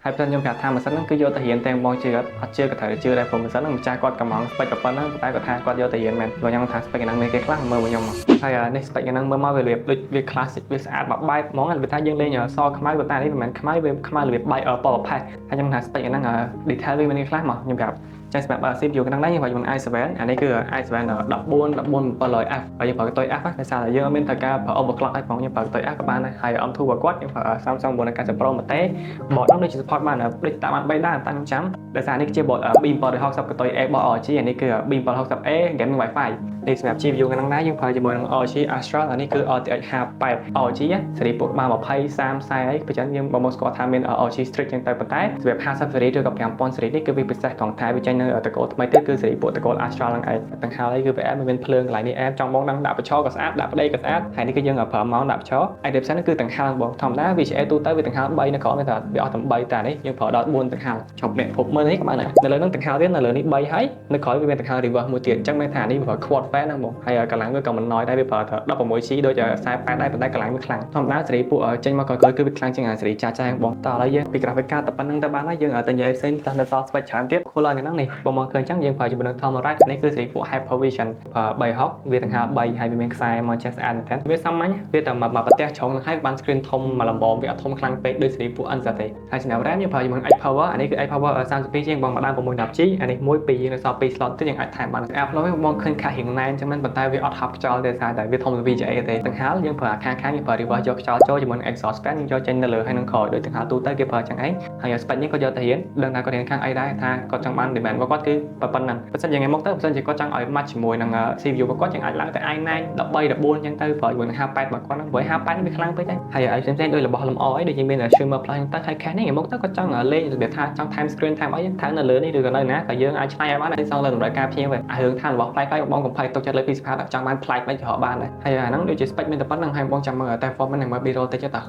ហើយផ្សេងខ្ញុំប្រាប់ថាមិនសិនហ្នឹងគឺយកទៅរៀនតែបងជឿអត់ជឿក៏ត្រូវជឿដែរព្រោះមិនសិនហ្នឹងម្ចាស់គាត់កំងស្ពេចប៉ុណ្ណឹងតែគាត់ថាគាត់យកទៅរៀនមែនព្រោះខ្ញុំថាស្ពេចហ្នឹងមានគេខ្លះមើលមកខ្ញុំហើយនេះស្ពេចហ្នឹងមើលមកវារបៀបដូចវា classic វាស្អាតមកបែបហ្មងវាថាយើងលេងសខ្មៅប៉ុន្តែនេះមិនមែនខ្មៅវាខ្មៅរបៀបបែកពណ៌ប្រផេះហើយខ្ញុំថាស្ពេចហ្នឹង detail វាមានខ្លះមកខ្ញុំប្រាប់ចាស់សម្រាប់ CPU ក្នុងនេះយើងខ្ញុំ i7 អានេះគឺ i7 14 700F ហើយយើងប្រើកតុយ F ដោយសារតែយើងអត់មានត្រូវការប្រើ overclock ឲ្យផងយើងប្រើកតុយ F ក៏បានដែរហើយ M2 របស់គាត់យើងប្រើ Samsung 990 Pro មកទេ board ហ្នឹងដូចជា support បានដូចតាបាន3ដែរតែខ្ញុំចាំដោយសារនេះជា board B760 កតុយ A របស់ ROG អានេះគឺ B760A gaming Wi-Fi នេះសម្រាប់ GPU ក្នុងនេះយើងប្រើជាមួយនឹង ROG Astral អានេះគឺ RTX 58 ROG សេរីពួកបាន20 30 40អីប្រហែលយើងបងស្គាល់ថាមាន ROG Strix ចឹងទៅប៉ុន្តែសម្រាប់50សេរីឬក៏5000សេរីនេះគឺវាពិសេសត្រង់ថាវាចេញនៅតកូលថ្មីទៀតគឺសេរីពួកតកូល Astral ហ្នឹងឯងទាំងហើយគឺវាមានភ្លើងកន្លែងនេះចង់បងដាក់បញ្ឆោក៏ស្អាតដាក់ប្តីក៏ស្អាតហើយនេះគឺយើងប្រើម៉ោងដាក់បញ្ឆោឯដេបសិនគឺទាំងហើយបងធម្មតា VGA ទូទៅវាទាំងហើយ3នៅក្រោមតែវាអស់តែ3តែនេះយើងប្រើដល់4ទាំងហើយជប់អ្នកភពមើលនេះក៏បានដែរនៅលើហ្នឹងទាំងហើយទៀតនៅលើនេះ3ហើយនៅក្រោយវាមានទាំងហើយ reverse មួយទៀតអញ្ចឹងមានថានេះវាប្រើ quad fan ហ្នឹងបងហើយកម្លាំងវាក៏មិនណយដែរវាប្រើតែ 16G ដូច48ដែរប៉ុន្តែកម្លាំងវាខ្លាំងធម្មតាសេរីពួកចេញមកក្រោយគឺវាខ្លាំងជាងសេរីចាស់ៗបងតោះឥឡូវយើងពី graphic card តែប៉ុណ្្នឹងទៅបានហើយយើងតែនិយាយផ្សេងតែនៅសល់ switch ច្រើនទៀតខូលឡើងហ្នឹងនេះបងមកឃើញអញ្ចឹងយើងប្រើជាមួយនឹង Thermalright នេះគឺសេរីពួក Hypervision 360វាទាំងហើយ3ហើយវាមានខ្សែមកចេះស្អាតមែនទែនវាសាមញ្ញវាតែមកប្រទេសច្រងហ្នឹងហើយបាន screen ធំមកលំបងវាអត់ធំខ្លាំងពេកដូចសេរីពួក NZ ទេហើយសម្រាប់ RAM យើងប្រើជាមួយនឹង iPower អានេះគឺ iPower 32 ជាងបងមកដើម 610G អានេះ1 2យើងនៅសល់2 slot ទៀតយើងអាចថែមបាន Apple វិញបងឃើញខាស់រៀងណែនអញ្ចឹងមែនប៉ុន្តែវាអត់ហប់ខ្យល់ទេសារតែវាធំជាង VGA ទេទាំងហើយយើងប្រើខាងយើងប្រើ reverse យកខ្យល់ចូលជាមួយនឹង exhaust fan យើងយកចេញនៅលើហើយនឹងក្រោយដូចទាំងហើយទូទៅគេប្រើអញ្ចឹងឯងហើយ spec នេះក៏យកទៅរៀនដឹងថាគាត់រៀនខាងអីដែរថាគាត់ចង់បាន demand របស់គាត់គឺប៉ុណ្ណឹងបើសិនយ៉ាងងាយមកទៅបើសិនជាគាត់ចង់ឲ្យ match ជាមួយនឹង CPU របស់គាត់យើងអាចឡើងទៅ i9 13 14អញ្ចឹងទៅប្រើជាមួយនឹង 58 របស់គាត់ហ្នឹងព្រោះ 58 នេះវាខ្លាំងពេកហើយឲ្យផ្សេងៗដូចរបស់លម្អអីដូចយើងមាន shimmer plus អញ្ចឹងទៅហើយ cache នេះងាយមកទៅគាត់ចង់លេងរបៀបថាចង់ time screen time អីថែមនៅលើនេះឬក៏នៅណាក៏យើងអាចឆ្នៃឲ្យបានតែសងលើតម្រូវការភ្ញៀវវិញរឿងថារបស់ផ្លែៗបងកំផៃទុកចិត្តលើពីស្ផាតចង់បានផ្លែមិនច្រកបានដែរហើយអាហ្នឹងដូចជា spec មានតែប៉ុណ្្នឹងហើយបងចាំមើលតែ performance នឹងមើល B-roll តិចទៅ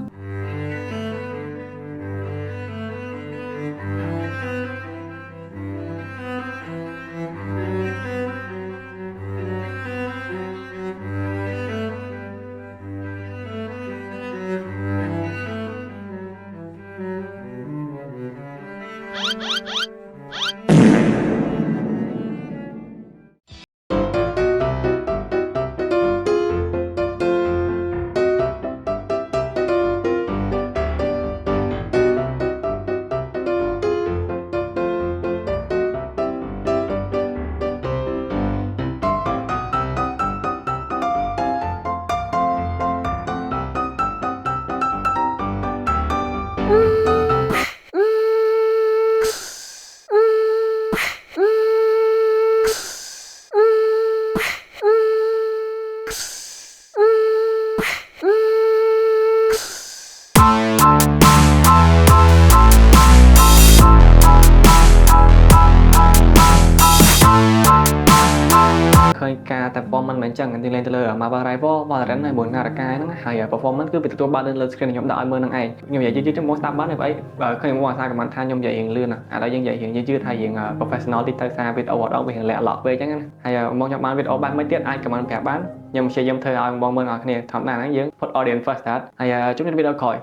ការ performance មិនអញ្ចឹងយើងលេងទៅលើ Marvel Rival Valorant ហើយមួយនារកាយហ្នឹងហើយ performance គឺវាទទួលបានលើ screen ខ្ញុំដាក់ឲ្យមើលហ្នឹងឯងខ្ញុំនិយាយយឺតៗមកស្ដាប់បានទេបើអីឃើញមកអាសាកំមិនថាខ្ញុំនិយាយរៀងលឿនឥឡូវយើងនិយាយរៀងយឺតៗហើយរៀង professional តិចទៅសារ video អត់វារៀងលាក់ឡក់ពេកអញ្ចឹងណាហើយមកខ្ញុំបាន video បានមិនទៀតអាច comment ប្រាប់បានខ្ញុំព្យាយាមធ្វើឲ្យបងមើលអ្នកគ្នាធម្មតាហ្នឹងយើង put audience first start ហើយជួបគ្នា video ក្រោយ